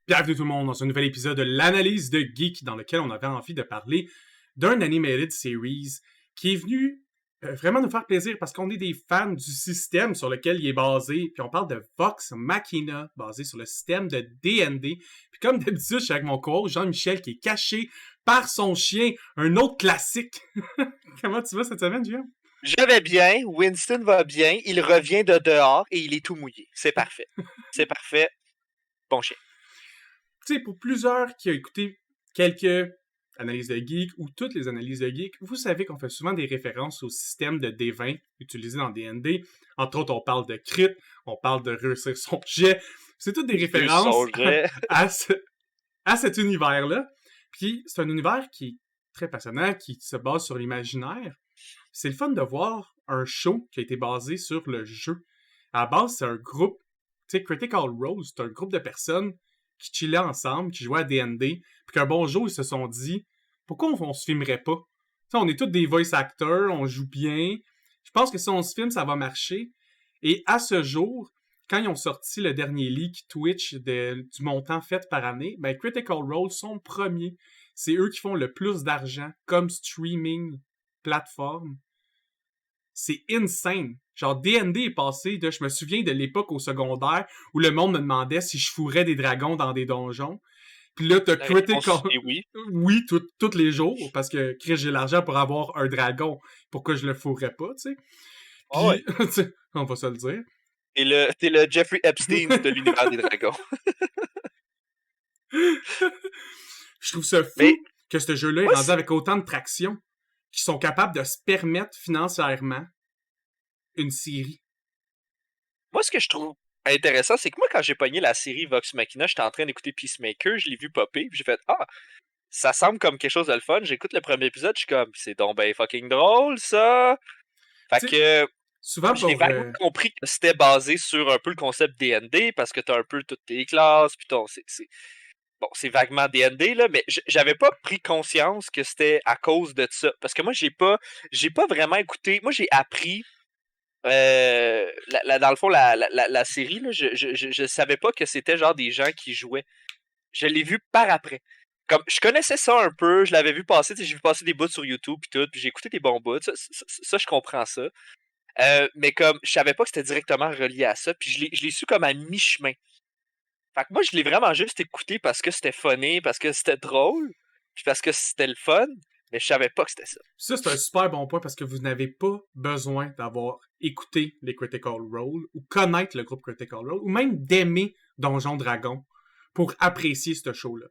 Bienvenue tout le monde dans un nouvel épisode de l'analyse de Geek dans lequel on avait envie de parler d'un animated series qui est venu vraiment nous faire plaisir parce qu'on est des fans du système sur lequel il est basé. Puis on parle de Vox Machina, basé sur le système de D&D. Puis comme d'habitude, je suis avec mon co Jean-Michel qui est caché par son chien, un autre classique. Comment tu vas cette semaine, Julien? Je vais bien, Winston va bien, il revient de dehors et il est tout mouillé. C'est parfait. C'est parfait. Bon chien. Tu sais, pour plusieurs qui ont écouté quelques analyses de geek ou toutes les analyses de geek, vous savez qu'on fait souvent des références au système de D20 utilisé dans D&D. Entre autres, on parle de crit, on parle de réussir son jet. C'est toutes des références à cet univers-là. Puis c'est un univers qui est très passionnant, qui se base sur l'imaginaire. C'est le fun de voir un show qui a été basé sur le jeu. À la base, c'est un groupe, tu sais, Critical Role, c'est un groupe de personnes qui chillaient ensemble, qui jouaient à D&D, puis qu'un bon jour, ils se sont dit « Pourquoi on se filmerait pas? » T'sais, on est tous des voice actors, on joue bien. Je pense que si on se filme, ça va marcher. Et à ce jour, quand ils ont sorti le dernier leak Twitch du montant fait par année, ben Critical Role sont premiers. C'est eux qui font le plus d'argent comme streaming plateforme. C'est insane. Genre, D&D est passé de... Je me souviens de l'époque au secondaire où le monde me demandait si je fourrais des dragons dans des donjons. Puis là, t'as Critical... Oui, oui tous les jours, parce que Chris, j'ai l'argent pour avoir un dragon. Pourquoi je le fourrais pas, tu sais? Puis, oh ouais. On va se le dire. T'es le Jeffrey Epstein de l'univers des dragons. Je trouve ça fou que ce jeu-là est rendu avec autant de traction qui sont capables de se permettre financièrement une série. Moi, ce que je trouve intéressant, c'est que moi, quand j'ai pogné la série Vox Machina, j'étais en train d'écouter Peacemaker, je l'ai vu popper, puis j'ai fait « Ah, ça semble comme quelque chose de le fun. » J'écoute le premier épisode, je suis comme « C'est donc ben fucking drôle, ça! » Fait que... Souvent j'ai vaguement compris que c'était basé sur un peu le concept D&D, parce que t'as un peu toutes tes classes, puis bon, c'est vaguement D&D, là, mais j'avais pas pris conscience que c'était à cause de ça. Parce que moi, j'ai pas vraiment écouté. Moi, j'ai appris, dans le fond, la série, là, je savais pas que c'était genre des gens qui jouaient. Je l'ai vu par après. Comme, je connaissais ça un peu, je l'avais vu passer, j'ai vu passer des bouts sur YouTube, puis tout, puis j'ai écouté des bons bouts. Ça, je comprends ça. Mais comme, je savais pas que c'était directement relié à ça, puis je l'ai su comme à mi-chemin. Fait que moi, je l'ai vraiment juste écouté parce que c'était funny, parce que c'était drôle, puis parce que c'était le fun, mais je savais pas que c'était ça. Ça, c'est un super bon point parce que vous n'avez pas besoin d'avoir écouté les Critical Role ou connaître le groupe Critical Role ou même d'aimer Donjon Dragon pour apprécier ce show-là.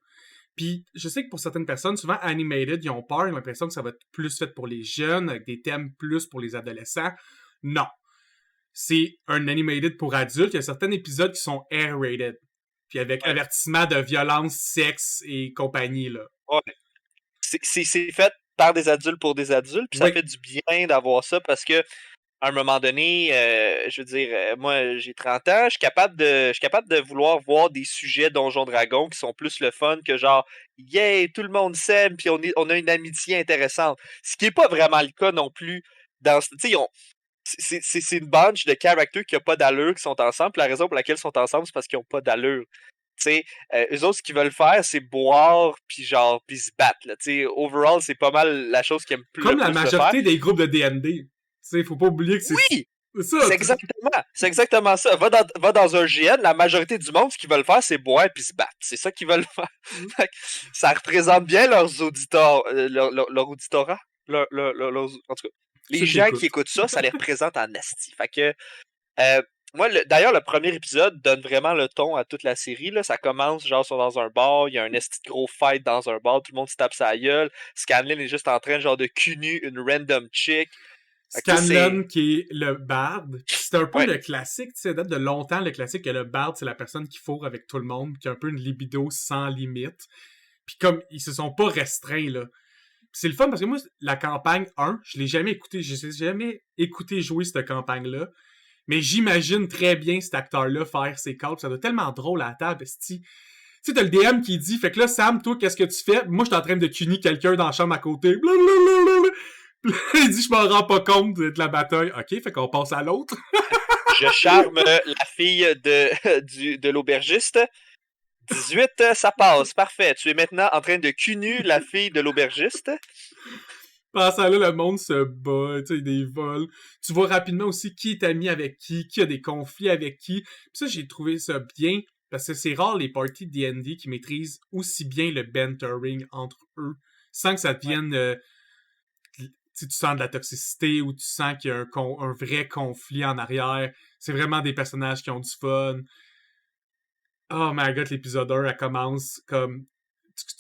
Puis, je sais que pour certaines personnes, souvent animated, ils ont peur, ils ont l'impression que ça va être plus fait pour les jeunes, avec des thèmes plus pour les adolescents. Non. C'est un animated pour adultes. Il y a certains épisodes qui sont R-rated. Puis avec avertissement de violence, sexe et compagnie, là. Ouais. C'est fait par des adultes pour des adultes, puis ça fait du bien d'avoir ça, parce que à un moment donné, je veux dire, moi, j'ai 30 ans, je suis capable de vouloir voir des sujets Donjon Dragon qui sont plus le fun que genre, yeah, tout le monde s'aime, puis on a une amitié intéressante. Ce qui est pas vraiment le cas non plus. Tu sais, c'est une bunch de characters qui n'ont pas d'allure, qui sont ensemble, puis la raison pour laquelle ils sont ensemble, c'est parce qu'ils n'ont pas d'allure. Tu sais, eux autres, ce qu'ils veulent faire, c'est boire, puis se battre, là. Tu sais, overall, c'est pas mal la chose qu'ils aiment plus. Comme la majorité des groupes de D&D. Tu sais, faut pas oublier que c'est... Oui! C'est exactement ça. Va dans un GN, la majorité du monde, ce qu'ils veulent faire, c'est boire puis se battre. C'est ça qu'ils veulent faire. Ça représente bien leurs auditeurs, leur auditorat. En tout cas, les gens qui écoutent ça, ça les représente en asti. Fait que, moi, d'ailleurs, le premier épisode donne vraiment le ton à toute la série. Là. Ça commence, genre, sont dans un bar, il y a un esti de gros fight dans un bar, tout le monde se tape sa gueule. Scanlan est juste en train, genre, de cunu une random chick. Scanlan, qui est le bard. C'est un peu le classique, tu sais, date de longtemps, le classique que le bard, c'est la personne qui fourre avec tout le monde, qui a un peu une libido sans limite. Puis comme, ils se sont pas restreints, là. C'est le fun parce que moi, la campagne 1, je l'ai jamais écouté. Je n'ai jamais écouté jouer cette campagne-là. Mais j'imagine très bien cet acteur-là faire ses calls. Ça doit être tellement drôle à la table, esti. Tu sais, t'as le DM qui dit, fait que là, Sam, toi, qu'est-ce que tu fais? Moi, je suis en train de cunir quelqu'un dans la chambre à côté. Blablabla. Il dit, je m'en rends pas compte de la bataille. OK, fait qu'on passe à l'autre. Je charme la fille de l'aubergiste. 18, ça passe, parfait. Tu es maintenant en train de cunu la fille de l'aubergiste. Pendant ça, là, le monde se bat, tu sais, des vols. Tu vois rapidement aussi qui est ami avec qui a des conflits avec qui. Puis ça, j'ai trouvé ça bien, parce que c'est rare les parties de D&D qui maîtrisent aussi bien le bantering entre eux, sans que ça Ouais. devienne... tu sens de la toxicité ou tu sens qu'il y a un vrai conflit en arrière. C'est vraiment des personnages qui ont du fun. Oh my god, l'épisode 1, elle commence comme...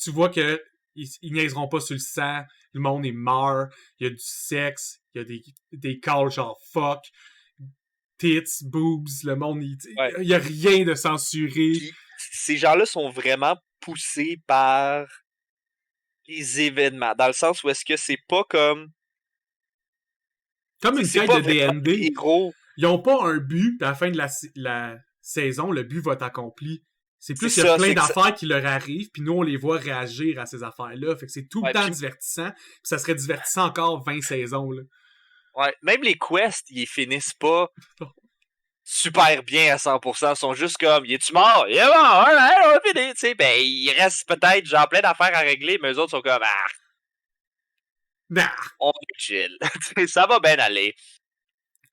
Tu vois que ils niaiseront pas sur le sang, le monde est mort, il y a du sexe, il y a des calls genre fuck, tits, boobs, le monde, Ouais. il y a rien de censuré. Puis ces gens-là sont vraiment poussés par les événements, dans le sens où est-ce que c'est pas comme... Comme une C'est quête pas de vraiment des D&D. héros. Ils ont pas un but, puis à la fin de la saison, le but va être accompli. C'est C'est plus qu'il y a ça, plein c'est que ça... d'affaires qui leur arrivent, puis nous, on les voit réagir à ces affaires-là. Fait que c'est tout le Ouais, temps puis, divertissant, puis ça serait divertissant encore 20 saisons, là. ouais, même les quests, ils finissent pas super bien à 100%. Ils sont juste comme, il est-tu mort? Il est mort, alright, on va finir, tu sais. Ben, il reste peut-être genre plein d'affaires à régler, mais eux autres sont comme, ah, Nah! on est chill. Ça va bien aller.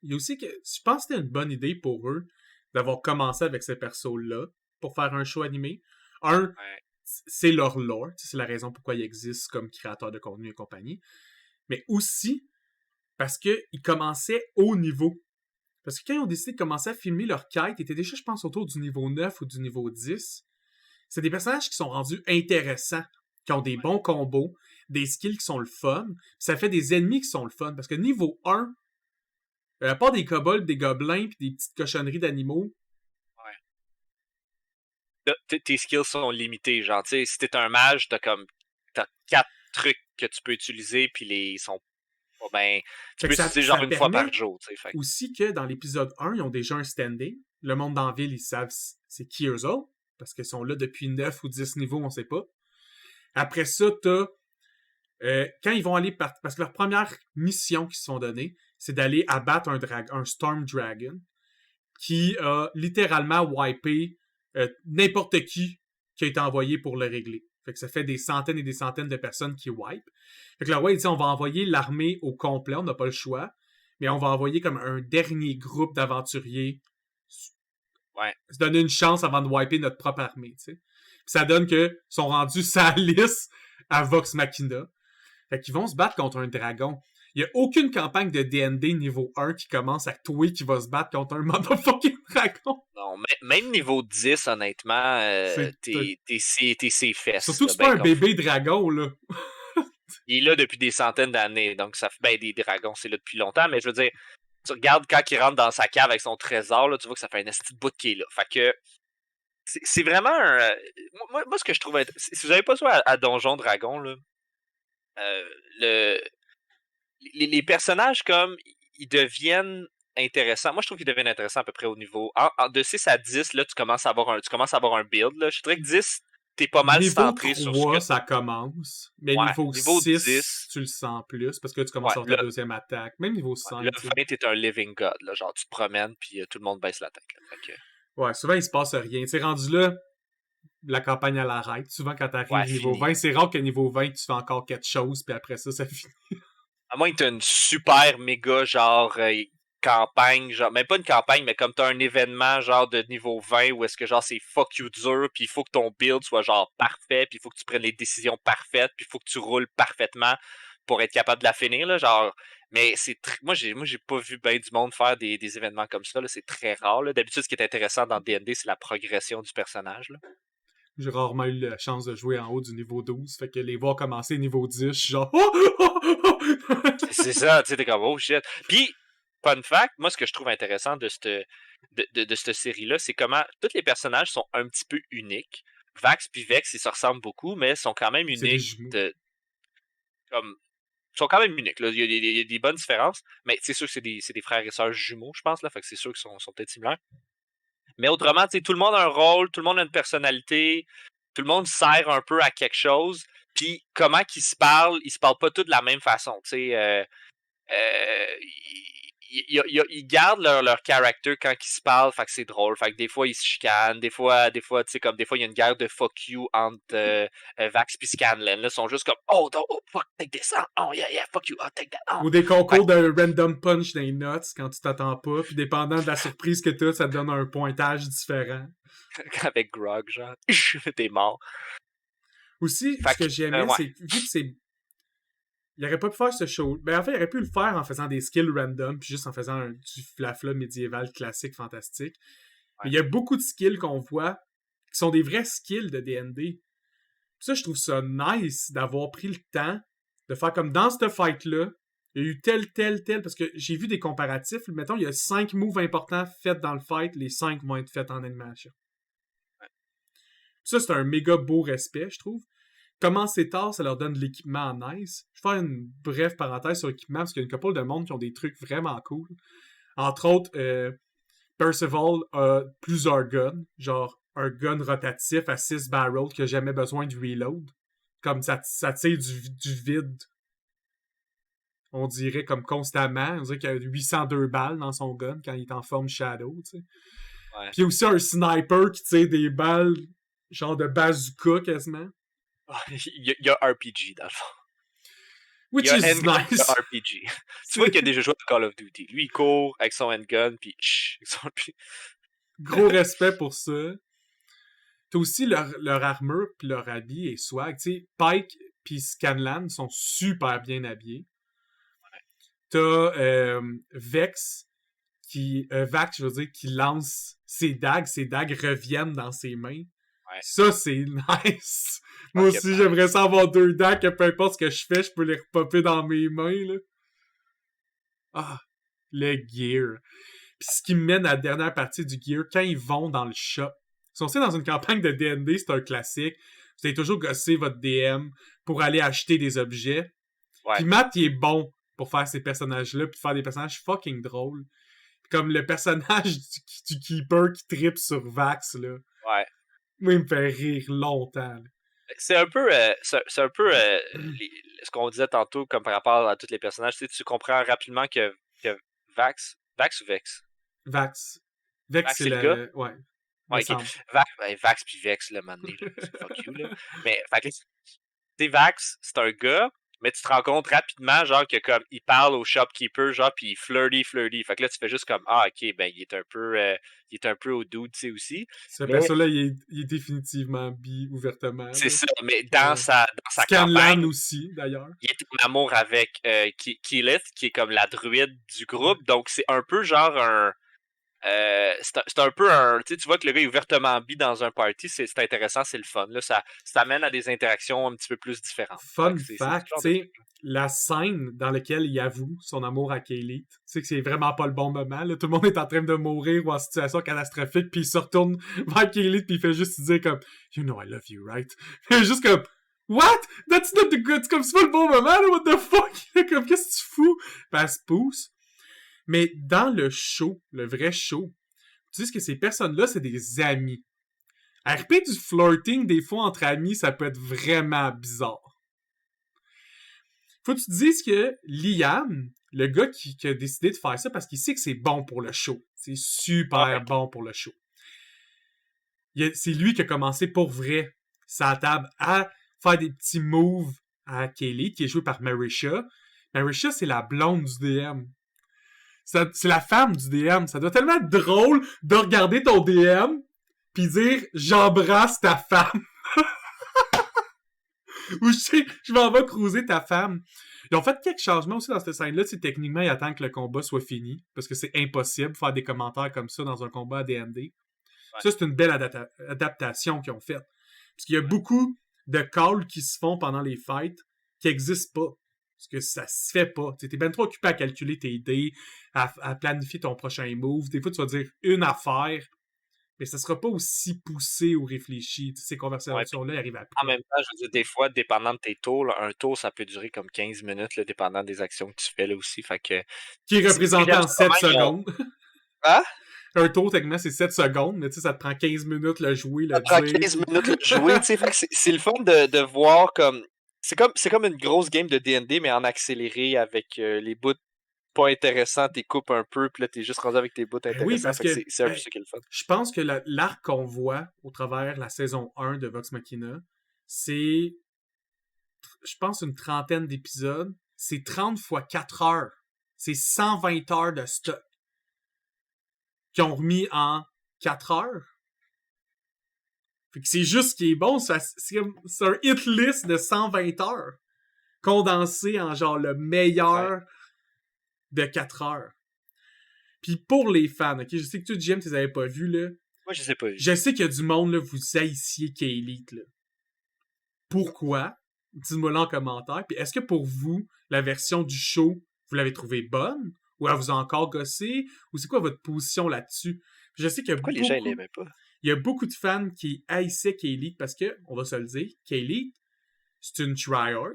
Il y a aussi que je pense que c'était une bonne idée pour eux d'avoir commencé avec ces persos-là pour faire un show animé. Un, Ouais. c'est leur lore, c'est la raison pourquoi ils existent comme créateurs de contenu et compagnie. Mais aussi parce qu'ils commençaient haut niveau. Parce que quand ils ont décidé de commencer à filmer leur quête, ils étaient déjà, je pense, autour du niveau 9 ou du niveau 10. C'est des personnages qui sont rendus intéressants, qui ont des bons combos, des skills qui sont le fun. Ça fait des ennemis qui sont le fun. Parce que niveau 1, à part des kobolds, des gobelins puis des petites cochonneries d'animaux. Tes skills sont limités, genre, tu sais, si t'es un mage, t'as 4 trucs que tu peux utiliser, puis ils sont pas ben, tu Fait peux que utiliser ça genre une fois permet par jour, tu sais, fait. aussi que dans l'épisode 1, ils ont déjà un standing. Le monde dans la ville, ils savent c'est qui eux autres. Parce qu'ils sont là depuis 9 ou 10 niveaux, on sait pas. Après ça, t'as... quand ils vont aller... Parce que leur première mission qu'ils se sont donnée, c'est d'aller abattre un Storm Dragon qui a littéralement wipé n'importe qui a été envoyé pour le régler. Fait que ça fait des centaines et des centaines de personnes qui wipe. Fait que le roi, il dit, on va envoyer l'armée au complet, on n'a pas le choix, mais on va envoyer comme un dernier groupe d'aventuriers Ouais. se donner une chance avant de wiper notre propre armée, tu sais. Puis ça donne que sont rendus sa liste à Vox Machina. Fait qu'ils vont se battre contre un dragon. Il y a aucune campagne de D&D niveau 1 qui commence avec toi qui va se battre contre un motherfucking dragon. Non, même niveau 10, honnêtement, C'est... t'es ses fesses, Surtout que là, c'est pas ben un comme faut. bébé dragon, là. Il est là depuis des centaines d'années, donc ça fait ben des dragons, c'est là depuis longtemps, mais je veux dire, tu regardes quand il rentre dans sa cave avec son trésor, là, tu vois que ça fait un esti de bout qui est là. Fait que c'est vraiment un. Moi, ce que je trouve. Si vous avez pas joué à Donjon Dragon, là, le, les personnages, comme, ils deviennent intéressants. Moi, je trouve qu'ils deviennent intéressants à peu près au niveau. De 6 à 10, là, tu commences à avoir un build. Là. Je dirais que 10, t'es pas mal Niveau centré sur ce que 3, t'as. ça commence. Mais Ouais, niveau niveau 6, 10, tu le sens plus, parce que tu commences ouais, à avoir ta deuxième attaque. Même niveau ouais, 5, le tu sais. 20, t'es un living god. Là, genre, tu te promènes, puis tout le monde baisse la tête. Là. Fait que, Ouais, souvent, il se passe rien. Tu sais, rendu là, la campagne, elle arrête. Souvent, quand ouais, t'arrives niveau fini. 20, c'est rare que niveau 20, tu fais encore quelque chose, puis après ça, ça finit. À moins que t'aies une super méga genre campagne, genre même pas une campagne, mais comme t'as un événement genre de niveau 20 où est-ce que genre c'est fuck you dur, puis il faut que ton build soit genre parfait, puis il faut que tu prennes les décisions parfaites, puis il faut que tu roules parfaitement pour être capable de la finir là, genre. Mais moi j'ai pas vu ben du monde faire des événements comme ça là, c'est très rare là. D'habitude ce qui est intéressant dans D&D c'est la progression du personnage là. J'ai rarement eu la chance de jouer en haut du niveau 12, fait que les voir commencer niveau 10, je suis genre... C'est ça, tu sais, t'es comme, oh shit. Puis, fun fact, moi, ce que je trouve intéressant de cette série-là, c'est comment tous les personnages sont un petit peu uniques. Vax puis Vex, ils se ressemblent beaucoup, mais sont quand même C'est des uniques jumeaux. comme, sont quand même uniques. Là. Il y a des bonnes différences, mais c'est sûr que c'est des frères et sœurs jumeaux, je pense, là, fait que c'est sûr qu'ils sont peut-être similaires. Mais autrement, tu sais, tout le monde a un rôle, tout le monde a une personnalité, tout le monde sert un peu à quelque chose, puis comment qu'ils se parlent pas tous de la même façon, tu sais. Euh, ils gardent leur character quand ils se parlent, fait que c'est drôle. Fait que des fois, ils se chicanent. Des fois, tu sais, comme des fois, il y a une guerre de fuck you entre Vax et Scanlan. Là, ils sont juste comme, oh, fuck, take this. Oh, yeah, fuck you. Oh, take that. Oh. Ou des concours de random punch dans les notes quand tu t'attends pas, puis dépendant de la surprise que t'as, ça te donne un pointage différent. Avec Grog, genre, t'es mort. Aussi, ce que j'aimais, c'est vu que c'est. Il aurait pas pu faire ce show. Ben, en fait, il aurait pu le faire en faisant des skills random, puis juste en faisant du flafla médiéval classique fantastique. Ouais. Mais il y a beaucoup de skills qu'on voit qui sont des vrais skills de D&D. Puis ça, je trouve ça nice d'avoir pris le temps de faire comme dans cette fight-là, il y a eu tel, parce que j'ai vu des comparatifs. Mettons, il y a 5 moves importants faits dans le fight, les 5 vont être faits en animation. Ouais. Ça, c'est un méga beau respect, je trouve. Comment c'est tard, ça leur donne de l'équipement nice. Je vais faire une brève parenthèse sur l'équipement, parce qu'il y a une couple de monde qui ont des trucs vraiment cool. Entre autres, Percival a plusieurs guns, genre un gun rotatif à 6 barrels qui n'a jamais besoin de reload. Comme ça tire du vide. On dirait comme constamment. On dirait qu'il y a 802 balles dans son gun quand il est en forme Shadow, tu sais. Ouais. Puis il y a aussi un sniper qui tire des balles, genre de bazooka quasiment. Il y a RPG dans le fond. Which is nice. Il y a RPG. Tu vois qu'il a déjà joué à Call of Duty. Lui, il court avec son handgun, puis Gros respect pour ça. T'as aussi leur armure, puis leur habit et swag. Tu sais, Pike puis Scanlan sont super bien habillés. Ouais. T'as Vax, je veux dire, qui lance ses dagues. Ses dagues reviennent dans ses mains. Ouais. Ça, c'est nice. Moi aussi, j'aimerais ça avoir 2 dagues, que peu importe ce que je fais, je peux les repopper dans mes mains, là. Ah, le gear. Puis ce qui me mène à la dernière partie du gear, quand ils vont dans le shop. Si on sait, dans une campagne de D&D, c'est un classique. Vous avez toujours gossé votre DM pour aller acheter des objets. Ouais. Puis Matt, il est bon pour faire ces personnages-là, puis faire des personnages fucking drôles. Comme le personnage du Keeper qui trippe sur Vax, là. Ouais. Moi, il me fait rire longtemps. Là. C'est un peu, ce qu'on disait tantôt, comme par rapport à tous les personnages. Tu comprends rapidement que Vax ou Vex? Vax, c'est le gars? Ouais. Ouais, okay. Vax puis Vex, le moment donné, fuck you, là. Mais, fait que, Vax, c'est un gars, mais tu te rends compte rapidement, genre, que comme, il parle au shopkeeper, genre, pis flirty. Fait que là, tu fais juste comme, ah, ok, ben, il est un peu au dude, tu sais, aussi. Ce perso-là, il est définitivement bi, ouvertement. C'est ça, mais dans sa campagne aussi, d'ailleurs. Il est en amour avec Keyleth, qui est comme la druide du groupe, donc c'est un peu genre un... c'est un peu un... Tu vois que le gars est ouvertement bi dans un party, c'est intéressant, c'est le fun. Là, ça amène à des interactions un petit peu plus différentes. Fun fact, tu sais, la scène dans laquelle il avoue son amour à Kaylee, tu sais que c'est vraiment pas le bon moment. Là. Tout le monde est en train de mourir ou en situation catastrophique, puis il se retourne vers Kaylee, puis il fait juste dire comme « You know I love you, right? » Juste comme « What? That's not the good... » Comme c'est pas le bon moment, là, what the fuck? Comme qu'est-ce que tu fous? Puis elle se pousse. Mais dans le show, le vrai show, tu dis que ces personnes-là, c'est des amis. RP du flirting, des fois, entre amis, ça peut être vraiment bizarre. Faut que tu te dises que Liam, le gars qui a décidé de faire ça, parce qu'il sait que c'est bon pour le show. C'est super bon pour le show. C'est lui qui a commencé pour vrai, sa table, à faire des petits moves à Kaylee, qui est jouée par Marisha. Marisha, c'est la blonde du DM. C'est la femme du DM. Ça doit tellement être drôle de regarder ton DM pis dire « J'embrasse ta femme. » Ou je m'en vais cruiser ta femme. Ils ont fait quelques changements aussi dans cette scène-là. Techniquement, ils attendent que le combat soit fini. Parce que c'est impossible de faire des commentaires comme ça dans un combat à D&D. Ouais. Ça, c'est une belle adaptation qu'ils ont faite. Parce qu'il y a beaucoup de calls qui se font pendant les fights qui n'existent pas. Parce que ça se fait pas. T'es bien trop occupé à calculer tes dés, à planifier ton prochain move. Des fois, tu vas dire une affaire, mais ça sera pas aussi poussé ou réfléchi. Ces conversations-là arrivent après. En même temps, je veux dire, des fois, dépendant de tes tours, là, un tour, ça peut durer comme 15 minutes, là, dépendant des actions que tu fais là aussi. Fait que, qui est représenté en 7 secondes. Hein? Un tour, techniquement, c'est 7 secondes, mais tu sais, ça te prend 15 minutes le jouer. Ça te prend 15 minutes le jouer, tu sais. Fait que c'est le fun de voir comme... C'est comme une grosse game de D&D, mais en accéléré avec les bouts pas intéressant, t'es coupes un peu, puis là, t'es juste rendu avec tes bouts Ben oui, intéressants. parce Fait que que c'est un peu ça qui est le fun. je pense que l'arc qu'on voit au travers la saison 1 de Vox Machina, c'est, je pense, une trentaine d'épisodes. C'est 30 fois 4 heures. C'est 120 heures de stock qu'ils ont remis en 4 heures. Fait que c'est juste ce qui est bon. C'est un hit list de 120 heures. Condensé en genre le meilleur de 4 heures. Puis pour les fans, ok, je sais que toi, Jim, tu les avais pas vus, là. Moi, je sais pas. Je sais qu'il y a du monde, là, vous haïssiez K-Elite, là. Pourquoi? Dites-moi-le en commentaire. Puis est-ce que pour vous, la version du show, vous l'avez trouvée bonne? Ou elle vous a encore gossé? Ou c'est quoi votre position là-dessus? Je sais qu'il y a Pourquoi les gens, ils beaucoup, l'aimaient pas? il y a beaucoup de fans qui haïssaient K-Elite parce que, on va se le dire, K-Elite, c'est une tryhard.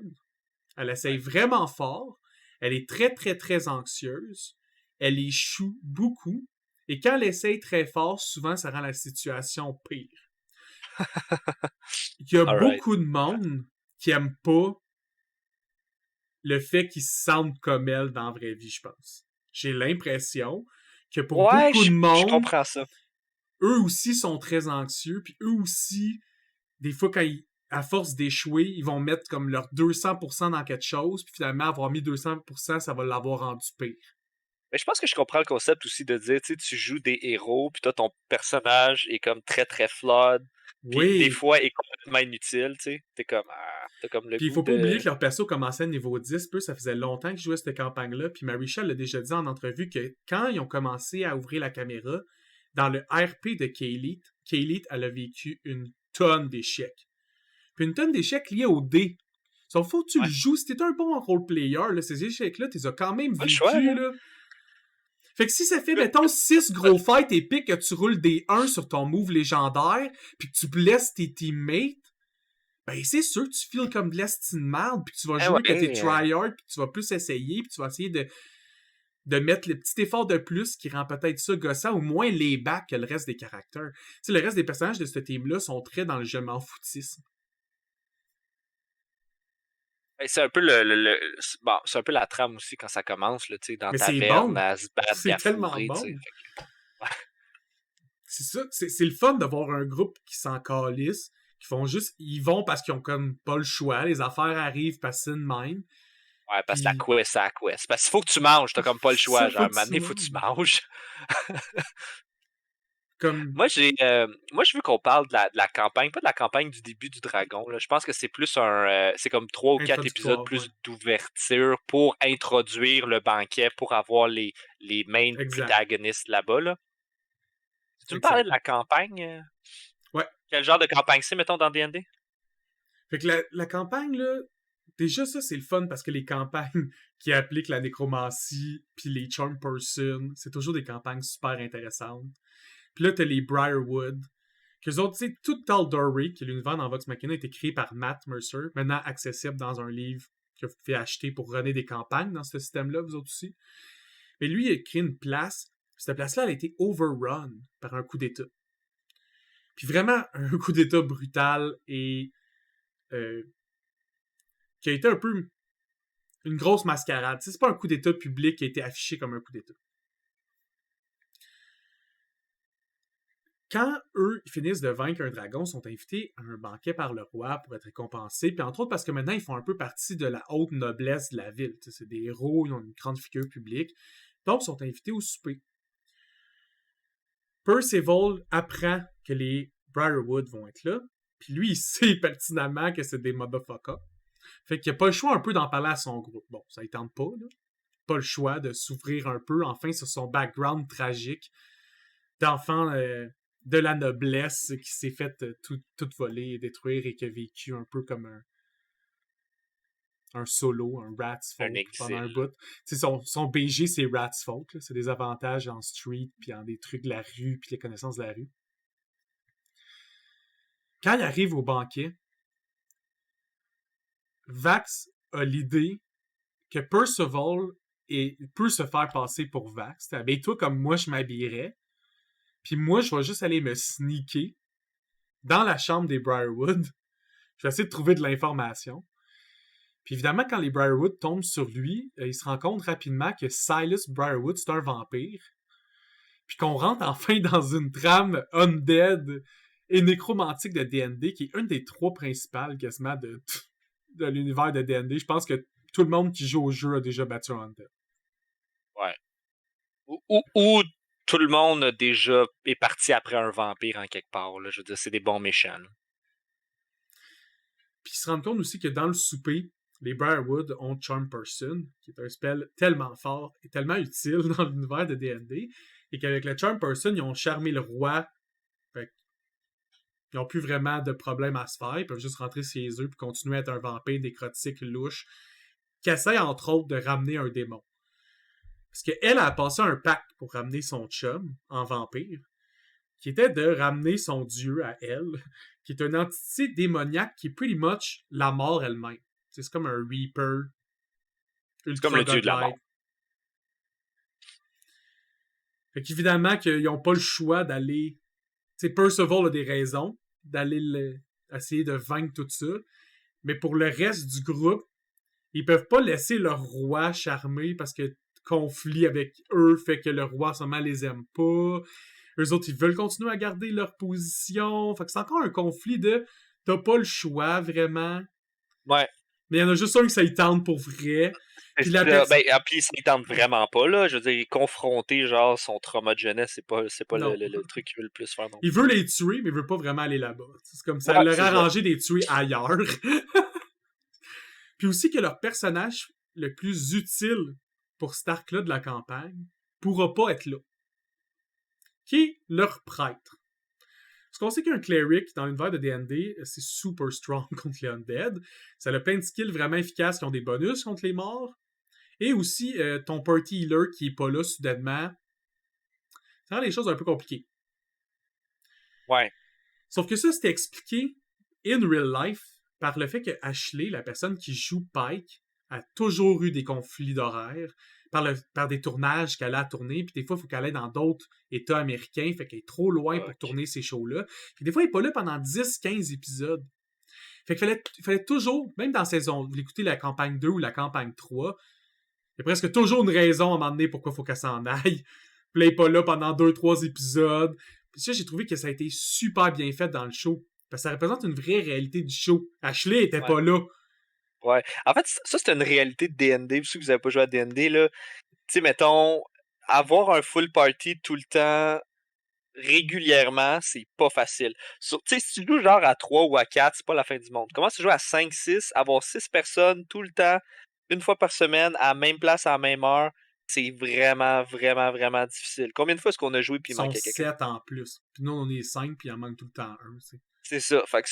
Elle essaye vraiment fort. Elle est très, très, très anxieuse. Elle échoue beaucoup. Et quand elle essaye très fort, souvent, ça rend la situation pire. Il y a Alright. beaucoup de monde qui aime pas le fait qu'ils se sentent comme elle dans la vraie vie, je pense. J'ai l'impression que pour beaucoup de Je monde, comprends ça. eux aussi sont très anxieux, puis eux aussi, des fois, à force d'échouer, ils vont mettre comme leur 200% dans quelque chose, puis finalement, avoir mis 200%, ça va l'avoir rendu pire. Mais je pense que je comprends le concept aussi de dire, tu sais, tu joues des héros, puis toi, ton personnage est comme très, très flawed, puis des Oui, fois est complètement inutile, tu sais. T'as comme le puis il goût faut pas oublier de... que leur perso commençait à niveau 10, peu, ça faisait longtemps qu'ils jouaient cette campagne-là, puis Marisha l'a déjà dit en entrevue que quand ils ont commencé à ouvrir la caméra, dans le RP de K-Elite, elle a vécu une tonne d'échecs. Puis une tonne d'échecs liés au dé. Sauf faut que tu le Ouais. joues. Si t'es un bon role-player, là, ces échecs-là, tu les as quand même Pas le choix, vécus, là. là. Fait que si ça fait, mettons, 6 gros fights épiques que tu roules des 1 sur ton move légendaire, puis que tu blesses tes teammates, ben c'est sûr que tu feels comme de l'estime merde, puis que tu vas jouer que t'es tryhard, puis que tu vas plus essayer, puis tu vas essayer de mettre le petit effort de plus qui rend peut-être ça gossant, ou moins les bacs que le reste des caractères. Tu sais, le reste des personnages de ce team-là sont très dans le je m'en foutisme. C'est un peu bon, c'est un peu la trame aussi quand ça commence, là, tu sais, dans Mais ta c'est taverne, bon. à se battre et C'est à tellement fourrer, tu sais. bon. C'est ça. C'est le fun de voir un groupe qui s'en calisse, qui font juste. Ils vont parce qu'ils ont comme pas le choix. Les affaires arrivent parce que c'est de même. Ouais, parce que la Puis, quest, c'est la quest. Parce qu'il faut que tu manges, t'as comme pas le choix. ça, Genre, à faut un que moment tu donné, faut que tu manges. manges. Comme. Moi, je veux qu'on parle de la campagne, pas de la campagne du début du dragon. Là. Je pense que c'est plus c'est comme 3 ou 4 épisodes Introductoire, ouais. plus d'ouverture pour introduire le banquet, pour avoir les main Exact. protagonistes là-bas. Là. Si tu me parlais Exact. de la campagne, Ouais. quel genre de campagne c'est, mettons, dans D&D? Fait que la campagne, là. Déjà, ça, c'est le fun parce que les campagnes qui appliquent la nécromancie puis les charm person, c'est toujours des campagnes super intéressantes. Puis là, t'as les Briarwood, qu'eux autres, tu sais, tout Tal'Dorei, qui est l'univers dans Vox Machina, a été créé par Matt Mercer, maintenant accessible dans un livre que vous pouvez acheter pour runner des campagnes dans ce système-là, vous autres aussi. Mais lui, il a créé une place. Cette place-là, elle a été overrun par un coup d'État. Puis vraiment, un coup d'État brutal et qui a été un peu une grosse mascarade. C'est pas un coup d'État public qui a été affiché comme un coup d'État. Quand eux ils finissent de vaincre un dragon, ils sont invités à un banquet par le roi pour être récompensés, puis entre autres parce que maintenant ils font un peu partie de la haute noblesse de la ville. T'sais, c'est des héros, ils ont une grande figure publique, donc ils sont invités au souper. Percival apprend que les Briarwood vont être là, puis lui il sait pertinemment que c'est des motherfuckers. Fait qu'il a pas le choix un peu d'en parler à son groupe. Bon, ça ne tente pas, là. Pas le choix de s'ouvrir un peu, enfin, sur son background tragique d'enfant de la noblesse qui s'est fait tout voler et détruire et qui a vécu un peu comme un solo, un rats Un folk pendant un exil. bout. T'sais, son BG, c'est rats folk. Là. C'est des avantages en street, puis en des trucs de la rue, puis les connaissances de la rue. Quand il arrive au banquet, Vax a l'idée que Percival peut se faire passer pour Vax. Habille-toi comme moi je m'habillerais. Puis moi, je vais juste aller me sneaker dans la chambre des Briarwood. Je vais essayer de trouver de l'information. Puis évidemment, quand les Briarwood tombent sur lui, il se rend compte rapidement que Silas Briarwood, c'est un vampire. Puis qu'on rentre enfin dans une trame undead et nécromantique de D&D, qui est une des 3 principales quasiment de l'univers de D&D. Je pense que tout le monde qui joue au jeu a déjà battu un undead. Ouais. Ou tout le monde a déjà est parti après un vampire en quelque part. Là. Je veux dire, c'est des bons méchants. Là. Puis ils se rendent compte aussi que dans le souper, les Briarwood ont Charm Person, qui est un spell tellement fort et tellement utile dans l'univers de D&D, et qu'avec le Charm Person, ils ont charmé le roi. Fait ils n'ont plus vraiment de problème à se faire. Ils peuvent juste rentrer chez eux et continuer à être un vampire nécrotique louche qui essaie, entre autres, de ramener un démon. Parce qu'elle a passé un pacte pour ramener son chum en vampire, qui était de ramener son dieu à elle, qui est une entité démoniaque qui est pretty much la mort elle-même. C'est comme un Reaper. C'est comme le dieu de la mort. Fait qu'évidemment qu'ils n'ont pas le choix d'aller... Tu sais, Percival a des raisons d'aller essayer de vaincre tout ça. Mais pour le reste du groupe, ils peuvent pas laisser leur roi charmer parce que conflit avec eux fait que le roi seulement les aime pas. Eux autres, ils veulent continuer à garder leur position. Fait que c'est encore un conflit de t'as pas le choix vraiment. Ouais. Mais il y en a juste un qui ça y tente pour vrai. Puis puis ça ne tente vraiment pas, là. Je veux dire, confronter, genre, son trauma de jeunesse, c'est pas le truc qu'il veut le plus faire. Non. Il veut les tuer, mais il veut pas vraiment aller là-bas. C'est comme ça leur arrangé des tuer ailleurs. Puis aussi que leur personnage le plus utile pour cet arc-là de la campagne pourra pas être là. Qui est leur prêtre. Parce qu'on sait qu'un cleric dans l'univers de D&D, c'est super strong contre les undead. Ça a plein de skills vraiment efficaces qui ont des bonus contre les morts. Et aussi, ton party healer qui est pas là soudainement. Ça rend les choses un peu compliquées. Ouais. Sauf que ça, c'était expliqué in real life par le fait que Ashley, la personne qui joue Pike, a toujours eu des conflits d'horaire par des tournages qu'elle a tourné, puis des fois, il faut qu'elle aille dans d'autres États américains, fait qu'elle est trop loin pour tourner ces shows-là. Puis des fois, elle n'est pas là pendant 10-15 épisodes. Fait qu'il fallait toujours, même dans saison, vous l'écoutez la campagne 2 ou la campagne 3, il y a presque toujours une raison à un moment donné pourquoi il faut qu'elle s'en aille. Puis elle n'est pas là pendant 2-3 épisodes. Puis ça, j'ai trouvé que ça a été super bien fait dans le show. Parce que ça représente une vraie réalité du show. Ashley était pas là. Ouais. En fait, ça, c'est une réalité de D&D. Ceux que vous n'avez pas joué à D&D, là, tu sais, mettons, avoir un full party tout le temps, régulièrement, c'est pas facile. Tu sais, si tu joues genre à 3 ou à 4, c'est pas la fin du monde. Comment tu joues à 5, 6, avoir 6 personnes tout le temps, une fois par semaine, à la même place, à la même heure, c'est vraiment, vraiment, vraiment difficile. Combien de fois est-ce qu'on a joué puis il manquait quelqu'un? 7 en plus. Puis nous, on est 5 puis il en manque tout le temps un. C'est ça. Fait que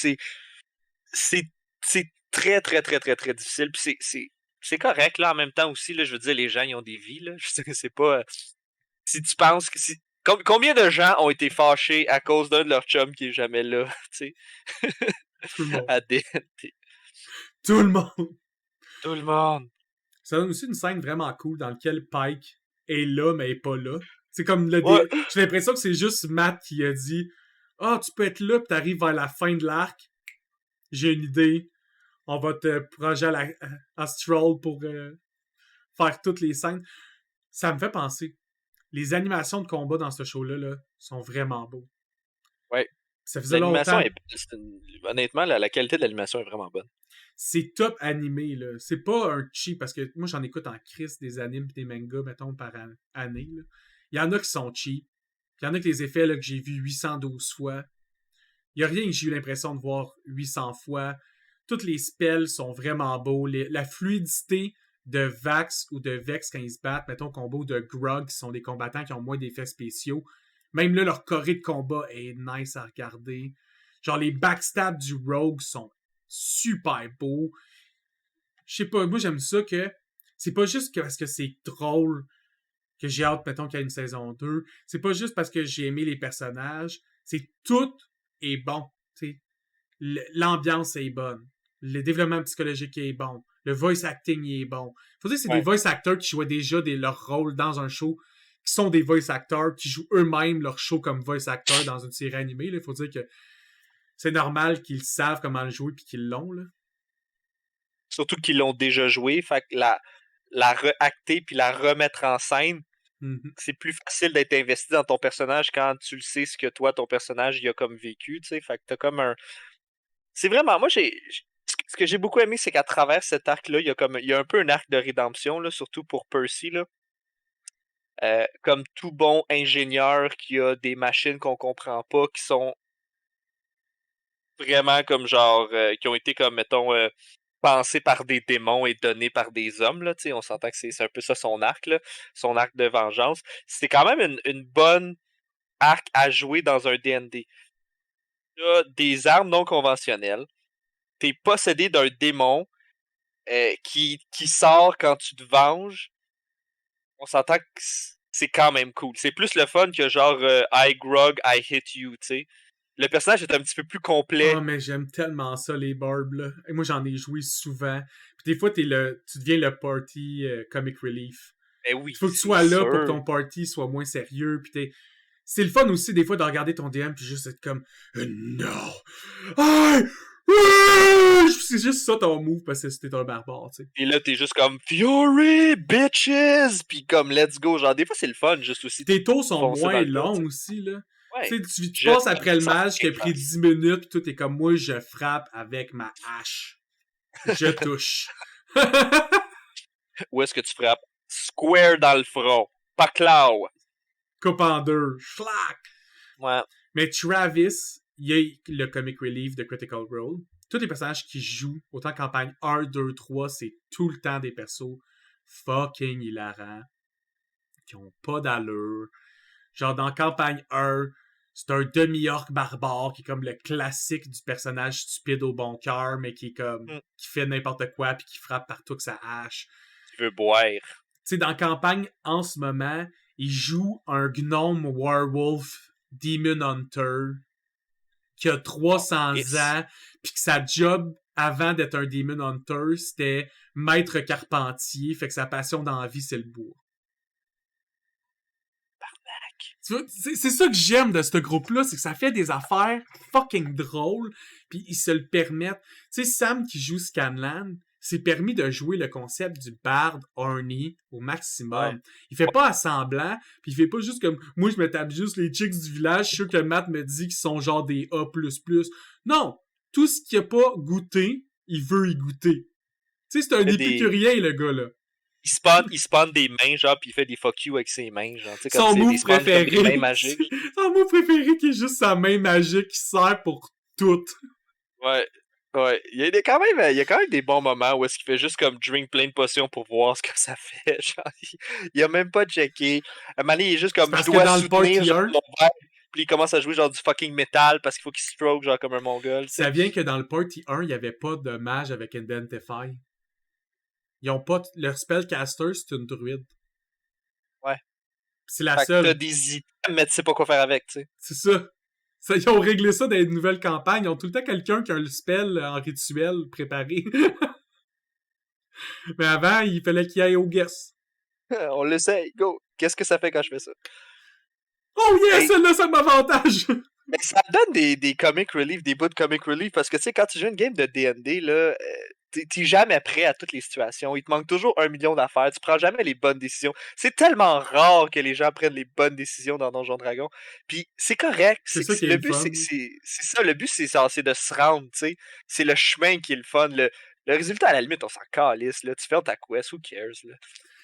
c'est très, très, très, très, très difficile. Puis c'est correct, là, en même temps aussi, là, je veux dire, les gens, ils ont des vies, là. Je sais que c'est pas... si tu penses que... Combien de gens ont été fâchés à cause d'un de leurs chums qui est jamais là, tu sais? Tout le monde. À D&D. Tout le monde. Tout le monde. Ça donne aussi une scène vraiment cool dans laquelle Pike est là, mais elle est pas là. C'est comme j'ai l'impression que c'est juste Matt qui a dit « Ah, tu peux être là, puis t'arrives vers la fin de l'arc. J'ai une idée. On va te projeter à Stroll pour faire toutes les scènes. » Ça me fait penser. Les animations de combat dans ce show-là là, sont vraiment beaux. Ouais. Ça faisait longtemps. Honnêtement, la qualité de l'animation est vraiment bonne. C'est top animé, là. C'est pas un cheap, parce que moi, j'en écoute en crise des animes et des mangas, mettons, par année, là. Il y en a qui sont cheap. Il y en a que les effets, là, que j'ai vus 812 fois. Il y a rien que j'ai eu l'impression de voir 800 fois. Toutes les spells sont vraiment beaux. La fluidité de Vax ou de Vex quand ils se battent, mettons, combo de Grog, qui sont des combattants qui ont moins d'effets spéciaux. Même là, leur choré de combat est nice à regarder. Genre, les backstabs du Rogue sont super beaux. Je sais pas, moi, j'aime ça que c'est pas juste parce que c'est drôle que j'ai hâte, mettons, qu'il y ait une saison 2. C'est pas juste parce que j'ai aimé les personnages. C'est tout est bon. T'sais. L'ambiance est bonne. Le développement psychologique est bon. Le voice acting est bon. Faut dire que c'est des voice actors qui jouaient déjà leur rôle dans un show, qui sont des voice actors, qui jouent eux-mêmes leur show comme voice actors dans une série animée. Il faut dire que c'est normal qu'ils savent comment le jouer puis qu'ils l'ont. Là. surtout qu'ils l'ont déjà joué, fait que la re-acter puis la remettre en scène, c'est plus facile d'être investi dans ton personnage quand tu le sais ce que toi, ton personnage, il a comme vécu, tu sais. Fait que t'as comme un... C'est vraiment... Moi, ce que j'ai beaucoup aimé, c'est qu'à travers cet arc-là, il y a un peu un arc de rédemption, là, surtout pour Percy, là. Comme tout bon ingénieur qui a des machines qu'on comprend pas, qui sont vraiment comme genre... qui ont été comme, mettons... pensées par des démons et données par des hommes, là, tu sais, on s'entend que c'est un peu ça son arc, là, son arc de vengeance. C'est quand même une bonne arc à jouer dans un D&D. Tu as des armes non conventionnelles, t'es possédé d'un démon qui sort quand tu te venges. On s'entend que c'est quand même cool. C'est plus le fun que genre I grog, I hit you, tu sais. Le personnage est un petit peu plus complet. Ah, mais j'aime tellement ça, les barbs, là. Et moi, j'en ai joué souvent. Puis des fois, tu deviens le party comic relief. Mais oui, Il faut que tu c'est sois là pour que sûr. ton party soit moins sérieux. Puis c'est le fun aussi, des fois, de regarder ton DM puis juste être comme No! I rage! C'est juste ça ton move parce que c'était un barbare, tu sais. Et là, t'es juste comme Fury, bitches! Puis comme let's go. Genre, des fois, c'est le fun juste aussi. Tes tours sont foncer dans moins le tas, longs t'sais. aussi, là. Ouais. Tu sais, tu Je passes après le sans match qui a pris face. 10 minutes, pis tout est comme moi, je frappe avec ma hache. Je touche. Où est-ce que tu frappes? Square dans le front. Paclaw. Coupe en deux. Schlack! Ouais. Mais Travis, il y a le comic relief de Critical Role. Tous les personnages qui jouent, autant campagne 1, 2, 3, c'est tout le temps des persos fucking hilarants, qui ont pas d'allure. Genre dans campagne 1, c'est un demi-orc barbare qui est comme le classique du personnage stupide au bon cœur, mais qui est comme qui fait n'importe quoi puis qui frappe partout avec sa hache. Tu veux boire. Tu sais, dans campagne, en ce moment, il joue un gnome werewolf Demon Hunter qui a 300 ans, puis que sa job avant d'être un Demon Hunter, c'était maître carpentier, fait que sa passion dans la vie, c'est le bois. C'est ça que j'aime de ce groupe-là, c'est que ça fait des affaires fucking drôles, puis ils se le permettent. Tu sais, Sam qui joue Scanlan, s'est permis de jouer le concept du Bard Arnie au maximum. Ouais. Il fait pas à semblant, puis il fait pas juste comme moi je me tape juste les chicks du village, je suis sûr que Matt me dit qu'ils sont genre des A++. Non, tout ce qu'il a pas goûté, il veut y goûter. Tu sais, c'est un épicurien le gars là. Il spawn des mains, genre, pis il fait des fuck you avec ses mains, genre, tu sais, comme Son c'est move des spawns préféré. comme des mains magiques. Son move préféré qui est juste sa main magique qui sert pour tout. Ouais. Ouais, il y a quand même des bons moments où est-ce qu'il fait juste comme drink plein de potions pour voir ce que ça fait. Genre, il a même pas checké. À un moment donné, il est juste comme parce je dois que dans soutenir le genre, party 1, mon verre. Puis il commence à jouer genre du fucking métal parce qu'il faut qu'il stroke genre comme un mongol. Ça vient que dans le party 1, il n'y avait pas de mage avec Identify. Ils ont pas. Leur spellcaster, c'est une druide. Ouais. C'est la fait seule. Que t'as des items, mais tu sais pas quoi faire avec, tu sais. C'est ça. Ils ont réglé ça dans les nouvelles campagnes. Ils ont tout le temps quelqu'un qui a un spell en rituel préparé. Mais avant, il fallait qu'il aille au guess. On l'essaye, go. Qu'est-ce que ça fait quand je fais ça? Oh yes, celle-là, ça m'avantage! Mais ça donne des comic relief, des bouts de comic relief, parce que tu sais, quand tu joues une game de D&D, là, t'es jamais prêt à toutes les situations. Il te manque toujours 1 million d'affaires. Tu prends jamais les bonnes décisions. C'est tellement rare que les gens prennent les bonnes décisions dans Donjon Dragon. Puis c'est correct. C'est ça qui est le le but, fun. c'est ça. Le but, c'est de se rendre, tu sais. C'est le chemin qui est le fun. Le résultat, à la limite, on s'en calisse, là. Tu fais ta quest, who cares, là.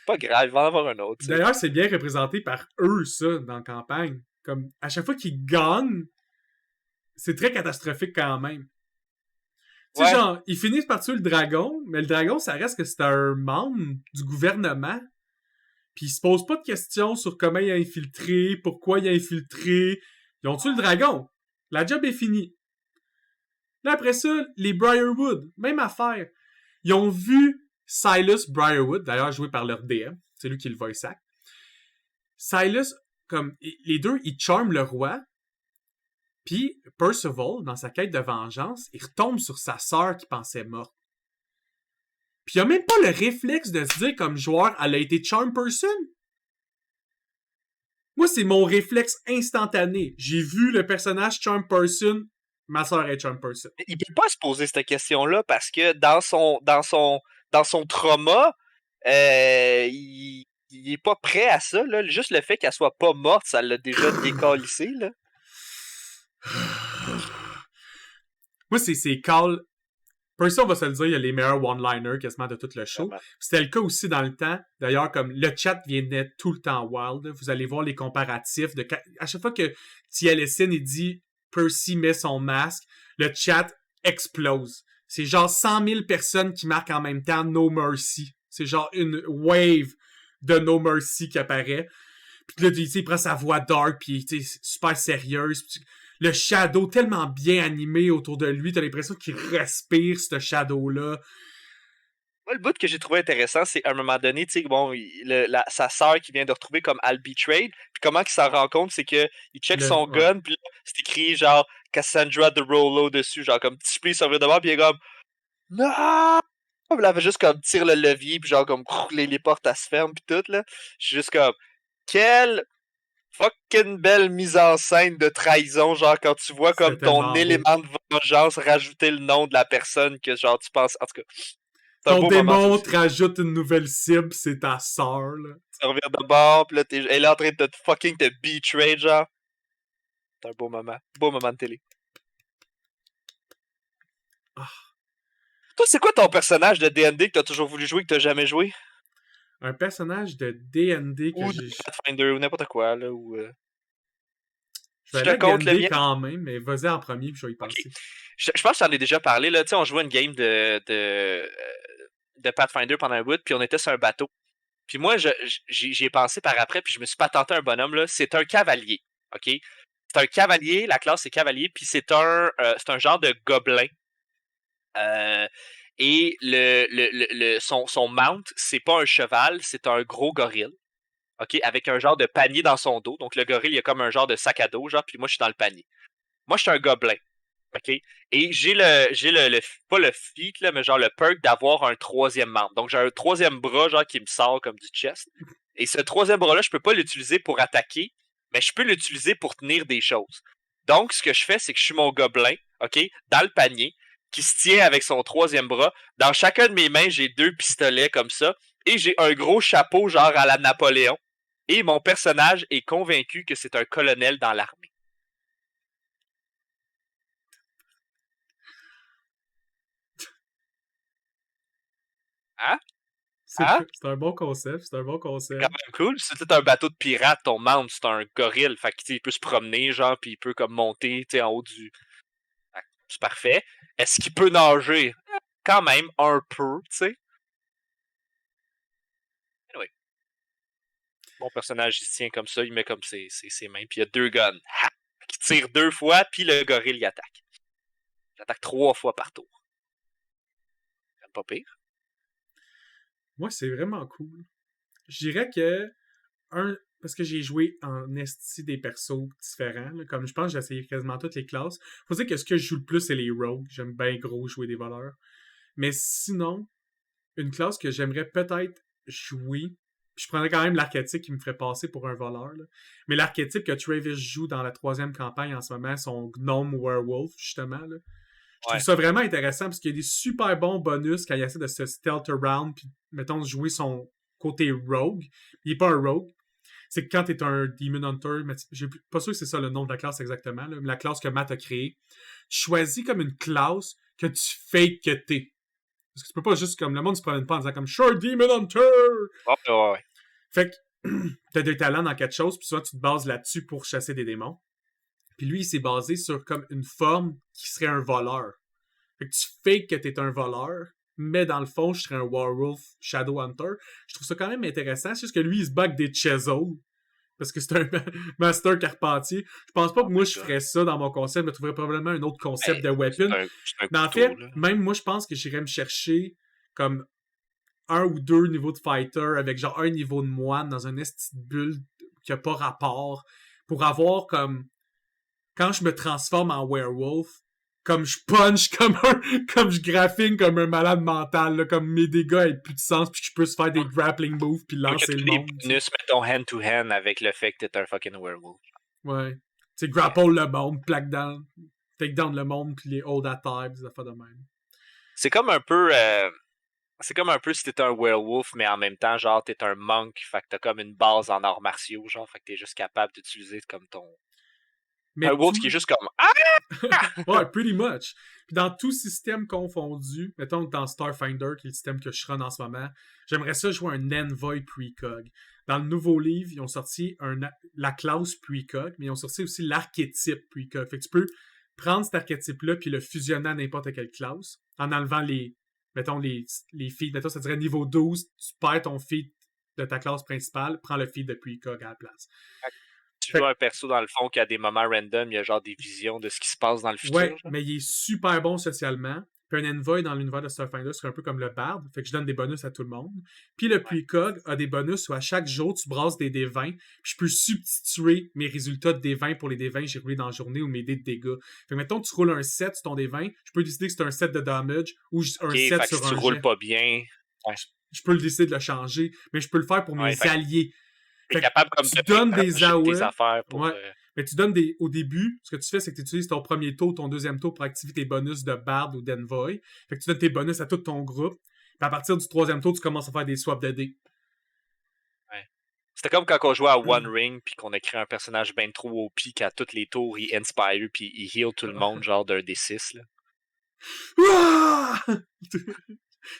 Pas grave, il va en avoir un autre. T'sais. D'ailleurs, c'est bien représenté par eux, ça, dans la campagne. Comme, à chaque fois qu'ils gagnent, c'est très catastrophique quand même. Tu sais, genre, ils finissent par tuer le dragon, mais le dragon, ça reste que c'est un membre du gouvernement. Puis ils se posent pas de questions sur comment il a infiltré, pourquoi il a infiltré. Ils ont tué le dragon. La job est finie. Là, après ça, les Briarwood, même affaire. Ils ont vu Silas Briarwood, d'ailleurs joué par leur DM, c'est lui qui est le voice act. Silas, comme, les deux, ils charment le roi. Puis Percival, dans sa quête de vengeance, il retombe sur sa sœur qui pensait morte. Puis il a même pas le réflexe de se dire comme joueur, elle a été charm person. Moi, c'est mon réflexe instantané. J'ai vu le personnage charm person, Ma soeur est charm person. Il peut pas se poser cette question-là parce que dans son trauma, il est pas prêt à ça. Là. Juste le fait qu'elle soit pas morte, ça l'a déjà décalissé. Là. Moi, c'est Carl. Percy, on va se le dire, il y a les meilleurs one-liners quasiment de tout le show. Vraiment. C'était le cas aussi dans le temps. D'ailleurs, comme le chat vient d'être tout le temps wild. Vous allez voir les comparatifs. À chaque fois que T.L.S.N. il dit Percy met son masque, le chat explose. C'est genre 100 000 personnes qui marquent en même temps No Mercy. C'est genre une wave de No Mercy qui apparaît. Puis là, il prend sa voix dark, puis super sérieuse. Puis le shadow tellement bien animé autour de lui, t'as l'impression qu'il respire ce shadow-là. Moi, le bout que j'ai trouvé intéressant, c'est à un moment donné, tu sais, bon, sa sœur qui vient de retrouver comme I'll Betrayed, puis comment qu'il s'en rend compte, c'est que il check son gun, puis là, c'est écrit genre Cassandra de Rollo dessus, genre comme petit pli s'ouvrir de bord, puis il est comme non! Puis là, elle fait juste comme tire le levier, puis genre comme les portes elles se ferment, puis tout, là. Je suis juste comme quelle fucking belle mise en scène de trahison, genre quand tu vois comme ton élément de vengeance rajouter le nom de la personne que genre tu penses. En tout cas, ton démon te rajoute une nouvelle cible, c'est ta sœur, là. Tu reviens de bord, pis là, elle est en train de te fucking te betray, genre. C'est un beau moment. Beau moment de télé. Ah. Toi, c'est quoi ton personnage de D&D que t'as toujours voulu jouer que t'as jamais joué? Un personnage de D&D que j'ai... Pathfinder ou n'importe quoi, là, ou... Je vais aller à D&D quand même, mais vas-y en premier, puis je vais y penser. Okay. Je pense que j'en ai déjà parlé, là. Tu sais, on jouait une game de Pathfinder pendant un bout, puis on était sur un bateau. Puis moi, j'y ai pensé par après, puis je me suis patenté un bonhomme, là. C'est un cavalier, OK? C'est un cavalier, la classe c'est cavalier, puis c'est un genre de gobelin. Et son mount, c'est pas un cheval, c'est un gros gorille. OK? Avec un genre de panier dans son dos. Donc le gorille, il a comme un genre de sac à dos, genre, puis moi, je suis dans le panier. Moi, je suis un gobelin. OK? Et j'ai pas le feat, là, mais genre le perk d'avoir un troisième membre. Donc, j'ai un troisième bras, genre, qui me sort comme du chest. Et ce troisième bras-là, je peux pas l'utiliser pour attaquer, mais je peux l'utiliser pour tenir des choses. Donc, ce que je fais, c'est que je suis mon gobelin, OK? Dans le panier, qui se tient avec son troisième bras. Dans chacun de mes mains, j'ai 2 pistolets comme ça. Et j'ai un gros chapeau, genre à la Napoléon. Et mon personnage est convaincu que c'est un colonel dans l'armée. Hein? C'est un bon concept, c'est un bon concept. C'est quand même cool. C'est tout un bateau de pirate, ton membre, c'est un gorille. Fait que, il peut se promener, genre, puis il peut comme monter, en haut du... C'est parfait. Est-ce qu'il peut nager? Quand même, un peu, tu sais. Anyway. Mon personnage, il se tient comme ça, il met comme ses mains, puis il y a 2 guns. Ha! Qui tire 2 fois, puis le gorille, il attaque. Il attaque 3 fois par tour. C'est pas pire. Moi, c'est vraiment cool. Je dirais que parce que j'ai joué en esti des persos différents, là, comme je pense que j'ai essayé quasiment toutes les classes. Faut dire que ce que je joue le plus, c'est les rogues. J'aime bien gros jouer des voleurs. Mais sinon, une classe que j'aimerais peut-être jouer, je prendrais quand même l'archétype qui me ferait passer pour un voleur. Là. Mais l'archétype que Travis joue dans la 3e campagne en ce moment, son gnome werewolf, justement, là. Je trouve ça vraiment intéressant parce qu'il y a des super bons bonus quand il essaie de se stealth around puis, mettons, jouer son côté rogue. Il est pas un rogue. C'est que quand t'es un Demon Hunter, mais je suis pas sûr que c'est ça le nom de la classe exactement, là, mais la classe que Matt a créée, tu choisis comme une classe que tu fakes que t'es. Parce que tu peux pas juste comme le monde se promène pas en disant comme je suis un Demon Hunter! Ouais. Fait que t'as des talents dans quelque chose, puis souvent tu te bases là-dessus pour chasser des démons. Puis lui, il s'est basé sur comme une forme qui serait un voleur. Fait que tu fakes que t'es un voleur, mais dans le fond, je serais un werewolf Shadowhunter. Je trouve ça quand même intéressant. C'est juste que lui, il se bat avec des chisels. Parce que c'est un master carpentier. Je pense pas que moi, je ferais ça dans mon concept. Je me trouverais probablement un autre concept de weapon. Mais en fait, même moi, je pense que j'irais me chercher comme 1 ou 2 niveaux de fighter avec genre un niveau de moine dans une petite bulle qui a pas rapport pour avoir comme quand je me transforme en werewolf, comme je punch, comme je graphine comme un malade mental, là, comme mes dégâts aient plus de sens, puis que je peux se faire des grappling moves, puis lancer le monde. Des bonus, mettons hand-to-hand avec le fait que t'es un fucking werewolf. Ouais. Tu sais, grapple le monde, plaque dans. take down le monde, puis les hold at terre, des affaires de même. C'est comme un peu... c'est comme un peu si t'étais un werewolf, mais en même temps, genre, t'es un monk, fait que t'as comme une base en arts martiaux, genre, fait que t'es juste capable d'utiliser comme ton... Mais un wolf qui est juste comme... Ah! Ouais, pretty much. Puis dans tout système confondu, mettons dans Starfinder, qui est le système que je run en ce moment, j'aimerais ça jouer un Envoy Precog. Dans le nouveau livre, ils ont sorti la classe Precog, mais ils ont sorti aussi l'archétype Precog. Fait que tu peux prendre cet archétype-là puis le fusionner à n'importe quelle classe en enlevant mettons, les feeds. Mettons, ça dirait niveau 12, tu perds ton feed de ta classe principale, prends le feed de Precog à la place. Tu joues un perso dans le fond qui a des moments random, il y a genre des visions de ce qui se passe dans le futur. Ouais, genre. mais il est super bon socialement. Puis un Envoy dans l'univers de Starfinder serait un peu comme le Bard, fait que je donne des bonus à tout le monde. Puis le Precog a des bonus où à chaque jour, tu brasses des D20, puis je peux substituer mes résultats de D20 pour les D20 que j'ai roulés dans la journée ou mes dés de dégâts. Fait que mettons, tu roules un 7 sur ton D20, je peux décider que c'est un 7 de damage ou un 7 sur si tu un roules jet. pas bien... Ouais. Je peux le décider de le changer, mais je peux le faire pour mes alliés. T'es capable comme tu donnes des tes affaires pour... Mais tu donnes au début, ce que tu fais, c'est que tu utilises ton premier tour, ton deuxième tour pour activer tes bonus de Bard ou d'Envoy. Fait que tu donnes tes bonus à tout ton groupe. Puis à partir du troisième tour, tu commences à faire des swaps de dés. Ouais. C'était comme quand on jouait à One Ring puis qu'on a créé un personnage ben trop OP qu'à tous les tours, il inspire puis il heal tout le monde, genre d'un D6, là.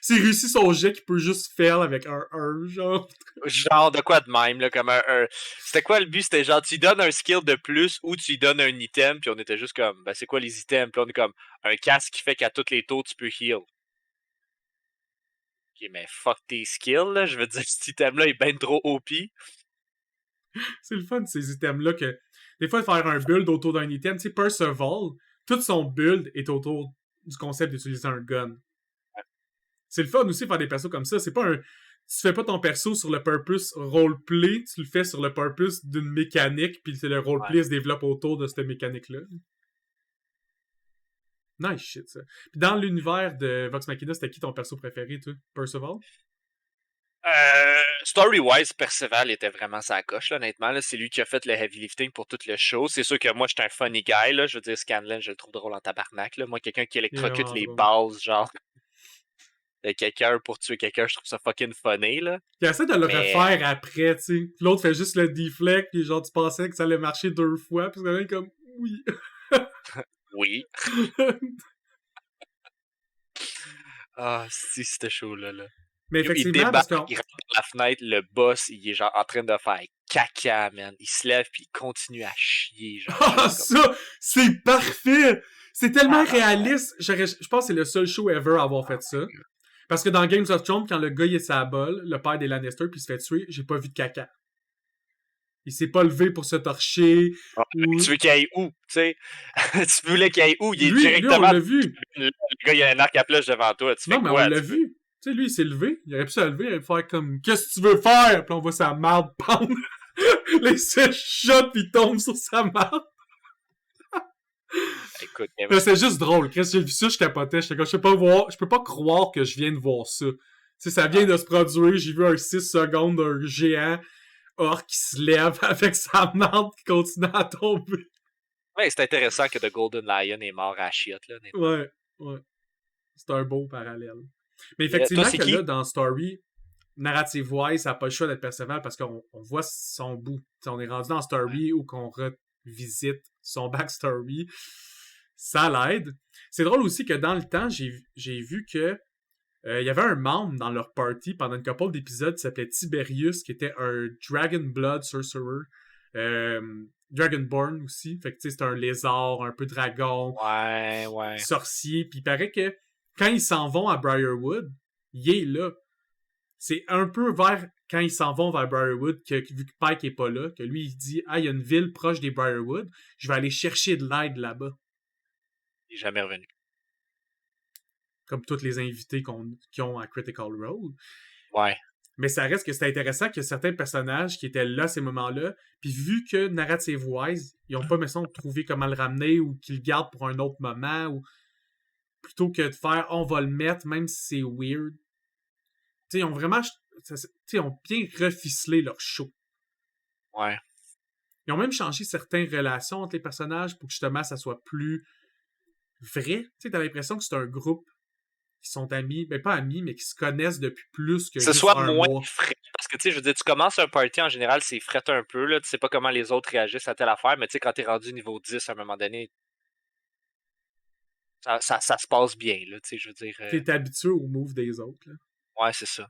S'il réussit son jet qui peut juste faire avec un genre. Genre de quoi de même, là, comme un... C'était quoi le but? C'était genre, tu lui donnes un skill de plus ou tu lui donnes un item, puis on était juste comme, ben c'est quoi les items? Puis on est comme, un casque qui fait qu'à tous les tours, tu peux heal. Ok, mais fuck tes skills, là. Je veux dire, cet item-là est ben trop OP. C'est le fun de ces items-là que... Des fois, faire un build autour d'un item, tu sais, Percival, tout son build est autour du concept d'utiliser un gun. C'est le fun aussi de faire des persos comme ça. C'est pas un... Tu fais pas ton perso sur le purpose roleplay, tu le fais sur le purpose d'une mécanique, puis le roleplay se développe autour de cette mécanique-là. Nice shit, ça. Puis dans l'univers de Vox Machina, c'était qui ton perso préféré, toi? Percival? Story-wise, Perceval était vraiment sa coche, là, honnêtement. Là. C'est lui qui a fait le heavy lifting pour tout le show. C'est sûr que moi, j'étais un funny guy. Là. Je veux dire, Scanlan, je le trouve drôle en tabarnak. Là. Moi, quelqu'un qui électrocute les bases, genre, de quelqu'un pour tuer quelqu'un, je trouve ça fucking funny. Là. Il essaie de le refaire après, tu sais. L'autre fait juste le deflect, puis genre, tu pensais que ça allait marcher 2 fois, puis c'est comme, oui. Oui. Ah, si, c'était chaud, là. Mais effectivement, il rentre par la fenêtre, le boss, il est genre en train de faire caca, man. Il se lève puis il continue à chier, genre. Ah, ça, c'est parfait! C'est tellement réaliste. Je pense que c'est le seul show ever à avoir fait ça. Parce que dans Games of Thrones, quand le gars il est sa bol, le père des Lannister, puis il se fait tuer, j'ai pas vu de caca. Il s'est pas levé pour se torcher. Tu veux qu'il aille où, tu sais? Tu voulais qu'il aille où? Il est lui, directement... Lui, on l'a vu. Le gars, il a un arc à flèche devant toi. Tu non, fais mais quoi, on l'a vu. Tu sais, lui, il s'est levé. Il aurait pu se lever. Il aurait pu faire comme, qu'est-ce que tu veux faire? Puis on voit sa marde pendre. Les se shot puis il tombe sur sa marde. Écoute, c'est juste drôle. Chris, j'ai vu ça, je capotais. J'étais comme, je peux pas croire que je viens de voir ça. Tu sais, ça vient de se produire. J'ai vu un 6 secondes d'un géant orc qui se lève avec sa marde qui continue à tomber. Ouais, c'est intéressant que The Golden Lion est mort à chiotte, là. Ouais. C'est un beau parallèle. Mais effectivement, toi, que là, dans Story, narrative-wise, ça n'a pas le choix d'être Perceval parce qu'on voit son bout. T'sais, on est rendu dans Story où qu'on revisite son backstory. Ça l'aide. C'est drôle aussi que dans le temps, j'ai vu que il y avait un membre dans leur party pendant une couple d'épisodes qui s'appelait Tiberius, qui était un Dragon Blood Sorcerer. Dragonborn aussi. Fait que tu sais, c'est un lézard, un peu dragon. Ouais. Sorcier. Puis il paraît que quand ils s'en vont à Briarwood, il est là. C'est un peu vers quand ils s'en vont vers Briarwood, que vu que Pike est pas là, que lui il dit, ah, il y a une ville proche des Briarwood, je vais aller chercher de l'aide là-bas. Il est jamais revenu. Comme tous les invités qui ont à Critical Role. Ouais. Mais ça reste que c'est intéressant que certains personnages qui étaient là à ces moments-là, puis vu que narrative-wise, ils ont pas, mettons, trouvé comment le ramener ou qu'ils le gardent pour un autre moment, ou plutôt que de faire on va le mettre, même si c'est weird. Tu sais, ils ont vraiment. Ils ont bien reficelé leur show. Ouais. Ils ont même changé certaines relations entre les personnages pour que justement ça soit plus vrai. Tu sais, t'as l'impression que c'est un groupe qui sont amis, ben pas amis, mais qui se connaissent depuis plus que Que ce juste soit un moins mois. frais. Parce que, tu sais, je veux dire, tu commences un party, en général, c'est fret un peu, là. Tu sais pas comment les autres réagissent à telle affaire, mais tu sais, quand t'es rendu niveau 10, à un moment donné, ça se passe bien, là, tu sais, je veux dire. T'es habitué au move des autres, là. Ouais, c'est ça.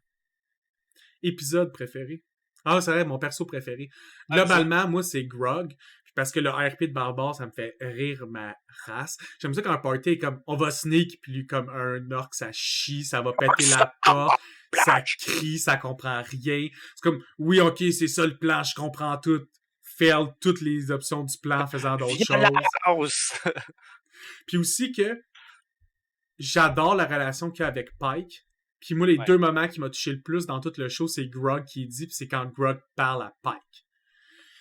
Épisode préféré. Ah, c'est vrai, mon perso préféré. Ah, ça. Globalement, moi, c'est Grog. Puis parce que le RP de Barbare, ça me fait rire ma race. J'aime ça quand un party est comme, on va sneak, puis lui, comme un orc, ça chie, ça va péter la porte, ça crie, ça comprend rien. C'est comme, oui, ok, c'est ça le plan, je comprends tout. Fail toutes les options du plan en faisant d'autres Violence! choses. Puis aussi que j'adore la relation qu'il y a avec Pike. Puis moi, les Ouais. deux moments qui m'ont touché le plus dans tout le show, c'est Grog qui dit, puis c'est quand Grog parle à Pike.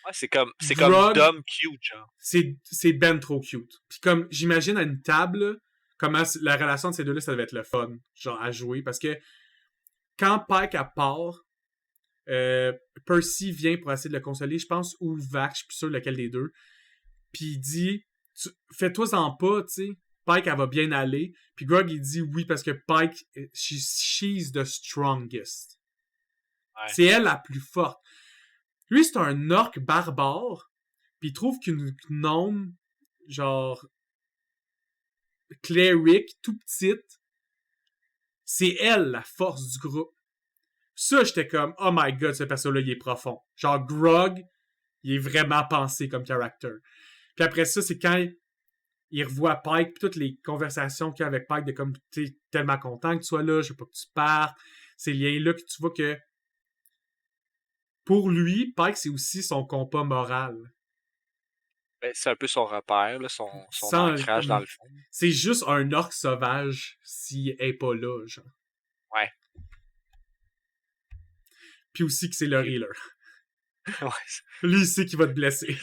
Ouais, c'est comme Grog, dumb cute, genre. c'est ben trop cute. Puis comme, j'imagine à une table, comment la relation de ces deux-là, ça devait être le fun, genre, à jouer. Parce que quand Pike à part, Percy vient pour essayer de le consoler, je pense, ou Vax, je suis plus sûr lequel des deux. Puis il dit, fais-toi-en pas, tu sais. Pike, elle va bien aller. Puis Grog, il dit oui parce que Pike, she's the strongest. Ouais. C'est elle la plus forte. Lui, c'est un orc barbare. Puis il trouve qu'une gnome, genre, cleric, tout petite, c'est elle la force du groupe. Ça, j'étais comme, oh my god, ce perso-là, il est profond. Genre, Grog, il est vraiment pensé comme character. Puis après ça, c'est quand il revoit Pike, puis toutes les conversations qu'il y a avec Pike de comme, tu sais, tellement content que tu sois là, je veux pas que tu partes. Ces liens-là que tu vois que pour lui, Pike, c'est aussi son compas moral. Ben, c'est un peu son repère, là, son Sans, ancrage dans le fond. c'est juste un orc sauvage s'il est pas là, genre. Ouais. Puis aussi que c'est le healer. Ouais. Lui, il sait qu'il va te blesser.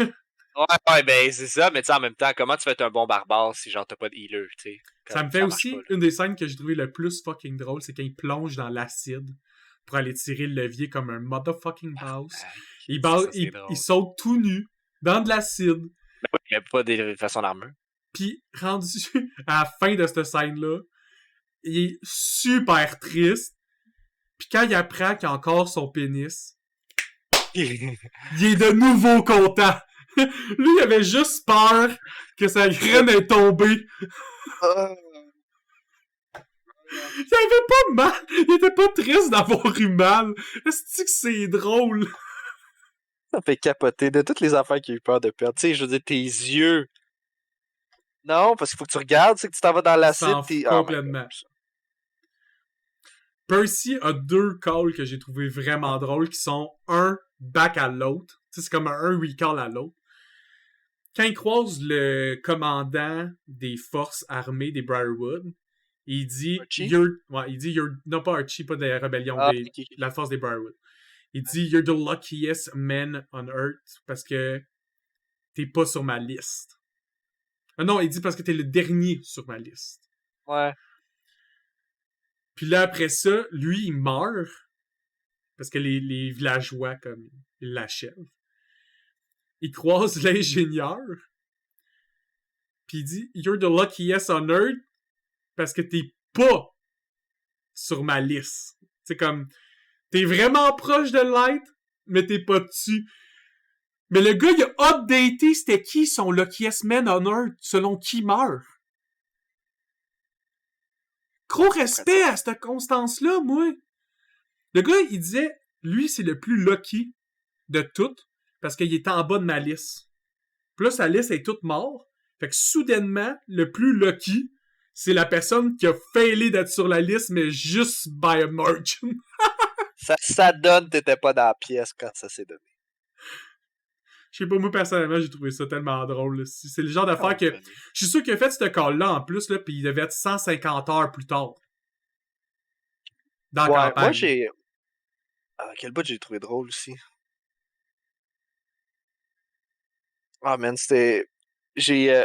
Ouais, ben c'est ça, mais tu sais, en même temps, comment tu fais être un bon barbare si genre t'as pas de healer, tu sais? Ça me fait aussi, une des scènes que j'ai trouvé le plus fucking drôle, c'est quand il plonge dans l'acide pour aller tirer le levier comme un motherfucking boss. Il saute tout nu dans de l'acide. Ben, il n'y a pas de façon d'armure. Puis rendu à la fin de cette scène-là, il est super triste. Puis quand il apprend qu'il a encore son pénis, il est de nouveau content. Lui, il avait juste peur que sa graine est tombée. Il avait pas mal. Il était pas triste d'avoir eu mal. Est-ce que c'est drôle? Ça fait capoter de toutes les affaires qu'il a eu peur de perdre. Tu sais, je veux dire, tes yeux. Non, parce qu'il faut que tu regardes, c'est que tu t'en vas dans l'acide. Complètement. Percy a deux calls que j'ai trouvé vraiment drôles qui sont un back à l'autre. Tu sais, c'est comme un recall à l'autre. Quand il croise le commandant des forces armées des Briarwood, il dit non pas Archie, pas des rébellions, la force des Briarwood. Il dit you're the luckiest man on earth parce que t'es pas sur ma liste. Non, il dit parce que t'es le dernier sur ma liste. Ouais. Puis là, après ça, lui, il meurt parce que les villageois, comme, ils l'achèvent. Il croise l'ingénieur puis il dit you're the luckiest on earth parce que t'es pas sur ma liste. C'est comme, t'es vraiment proche de l'être, mais t'es pas dessus. Mais le gars, il a updaté c'était qui son luckiest man on earth, selon qui meurt. Gros respect à cette constance-là, moi. Le gars, il disait, lui, c'est le plus lucky de toutes, parce qu'il est en bas de ma liste. Puis là, sa liste est toute morte. Fait que soudainement, le plus lucky, c'est la personne qui a failé d'être sur la liste, mais juste by a margin. ça donne, t'étais pas dans la pièce quand ça s'est donné. Je sais pas, moi, personnellement, j'ai trouvé ça tellement drôle. C'est le genre d'affaire que... Je suis sûr qu'il a fait ce call-là en plus, là, pis il devait être 150 heures plus tard. Dans la campagne. Moi, j'ai... quel bout j'ai trouvé drôle aussi. Ah, man, c'était... J'ai...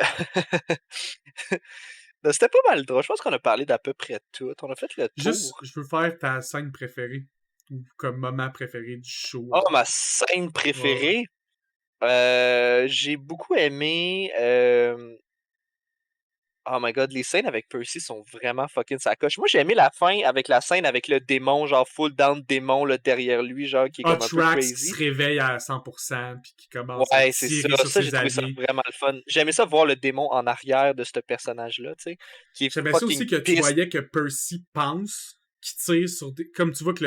C'était pas mal drôle. Je pense qu'on a parlé d'à peu près tout. On a fait le tour. Juste, je veux faire ta scène préférée. Ou comme moment préféré du show. Oh, ma scène préférée? Ouais. J'ai beaucoup aimé... Oh my god, les scènes avec Percy sont vraiment fucking sacoche. Moi, j'ai aimé la fin avec la scène avec le démon, genre full down démon là, derrière lui, genre qui est comme un peu Trax qui se crazy. réveille à 100% puis qui commence à Ouais, c'est ça. tirer sur Ça, j'ai ses trouvé ça alliés. vraiment le fun. J'aimais ça voir le démon en arrière de ce personnage-là, tu sais, qui est J'aimais ça fucking aussi que tu pisse. voyais que Percy pense qu'il tire sur des... Comme tu vois que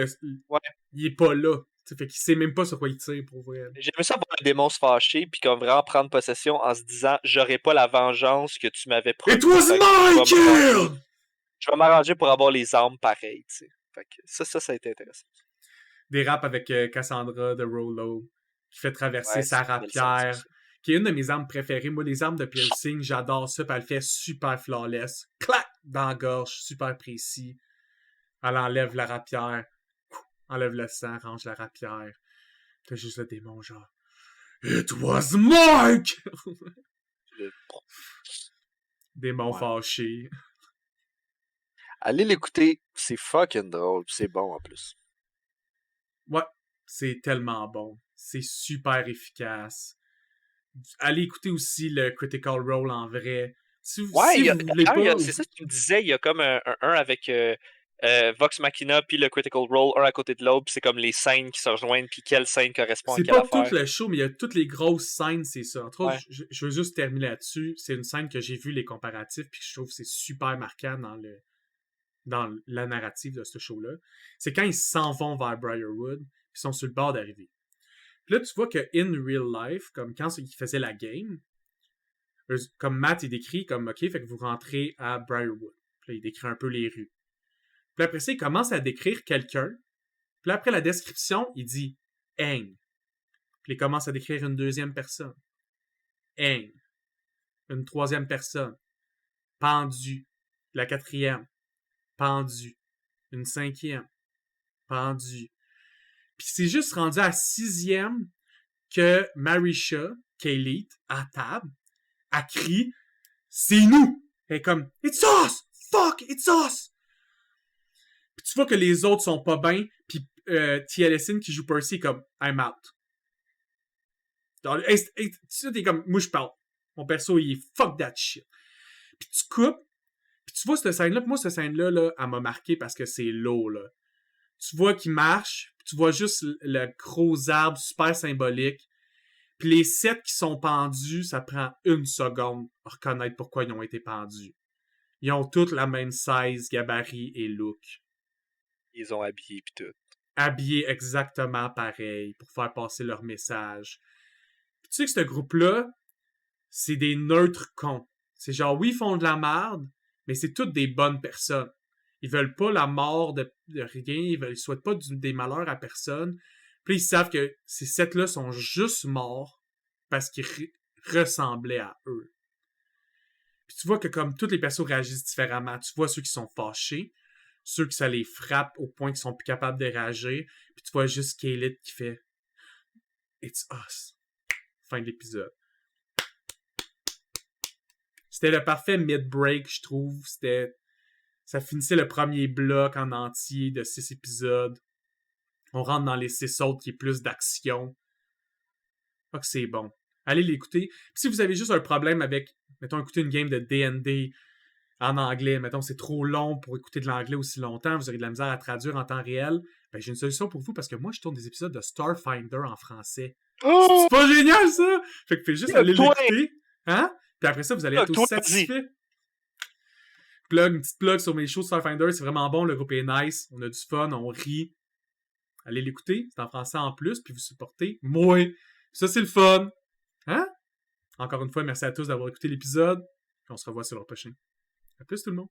Ouais. il est pas là. T'sais, fait qu'il sait même pas sur quoi il tire pour vrai. J'aimais ça voir le démon se fâcher, puis comme vraiment prendre possession en se disant j'aurai pas la vengeance que tu m'avais It promis. was Fait que my kill! je vais m'arranger pour avoir les armes pareilles, tu sais. Fait que ça a été intéressant. Des raps avec Cassandra de Rollo qui fait traverser Ouais, c'est sa une belle scène, ça rapière, aussi. qui est une de mes armes préférées. Moi, les armes de piercing, j'adore ça, puis elle fait super flawless. Clac! Dans la gorge, super précis. Elle enlève la rapière, enlève le sang, range la rapière. T'as juste le démon, genre. It was Mike! Le- Démon Ouais. fâché. Allez l'écouter, c'est fucking drôle, pis c'est bon en plus. Ouais, c'est tellement bon. C'est super efficace. Allez écouter aussi le Critical Role en vrai. Ouais, Si vous voulez pas... c'est ça que tu me disais, il y a comme un avec Vox Machina puis le Critical Role, un à côté de l'autre, pis c'est comme les scènes qui se rejoignent, puis quelle scène correspond à C'est quelle pas tout affaire. le show, mais il y a toutes les grosses scènes, c'est ça. Entre autres, Ouais. je veux juste terminer là-dessus. C'est une scène que j'ai vu les comparatifs, puis je trouve que c'est super marquant dans la narrative de ce show-là. C'est quand ils s'en vont vers Briarwood, ils sont sur le bord d'arriver. Puis là, tu vois que in real life, comme quand ils faisaient la game, comme Matt, il décrit comme, OK, fait que vous rentrez à Briarwood. Puis là, il décrit un peu les rues. Puis après ça, il commence à décrire quelqu'un. Puis là, après la description, il dit « Hang ». Puis il commence à décrire une deuxième personne. « Hang ». Une troisième personne. « Pendu ». La quatrième. « Pendu ». Une cinquième. « Pendu ». Puis c'est juste rendu à sixième que Marisha, Kaylee, à table, a crié « C'est nous! » Elle est comme « It's us! Fuck! It's us! » Puis tu vois que les autres sont pas bien, puis T. Ellison qui joue Percy est comme « I'm out ». Tu sais, t'es comme « Moi, je parle. Mon perso, il est fuck that shit. » Puis tu coupes, puis tu vois cette scène-là, puis moi, cette scène-là, là, elle m'a marqué parce que c'est lourd, là. Tu vois qu'il marche, puis tu vois juste le gros arbre super symbolique. Puis les 7 qui sont pendus, ça prend une seconde à reconnaître pourquoi ils ont été pendus. Ils ont tous la même size, gabarit et look. Ils ont habillé pis tout. Habillés exactement pareil pour faire passer leur message. Puis tu sais que ce groupe-là, c'est des neutres cons. C'est genre, oui, ils font de la merde, mais c'est toutes des bonnes personnes. Ils veulent pas la mort de rien, ils souhaitent pas des malheurs à personne. Puis ils savent que ces 7-là sont juste morts parce qu'ils ressemblaient à eux. Puis tu vois que comme toutes les personnes réagissent différemment, tu vois ceux qui sont fâchés, ceux que ça les frappe au point qu'ils sont plus capables de réagir, puis tu vois juste Kaylee qui fait It's us. Fin de l'épisode. C'était le parfait mid-break, je trouve. Ça finissait le premier bloc en entier de 6 épisodes. On rentre dans les 6 autres qui est plus d'action. Pas que c'est bon. Allez l'écouter. Puis si vous avez juste un problème avec, mettons, écouter une game de D&D en anglais, mettons, c'est trop long pour écouter de l'anglais aussi longtemps, vous aurez de la misère à traduire en temps réel, ben j'ai une solution pour vous parce que moi, je tourne des épisodes de Starfinder en français. Oh! C'est pas génial, ça? Fait que faites juste aller Toi! l'écouter, hein? Puis après ça, vous allez être Toi, aussi vas-y! satisfait. Une petite plug sur mes shows Starfinder, c'est vraiment bon, le groupe est nice, on a du fun, on rit. Allez l'écouter, c'est en français en plus, puis vous supportez. Moi, ça c'est le fun. Hein? Encore une fois, merci à tous d'avoir écouté l'épisode. On se revoit sur le prochain. À plus tout le monde.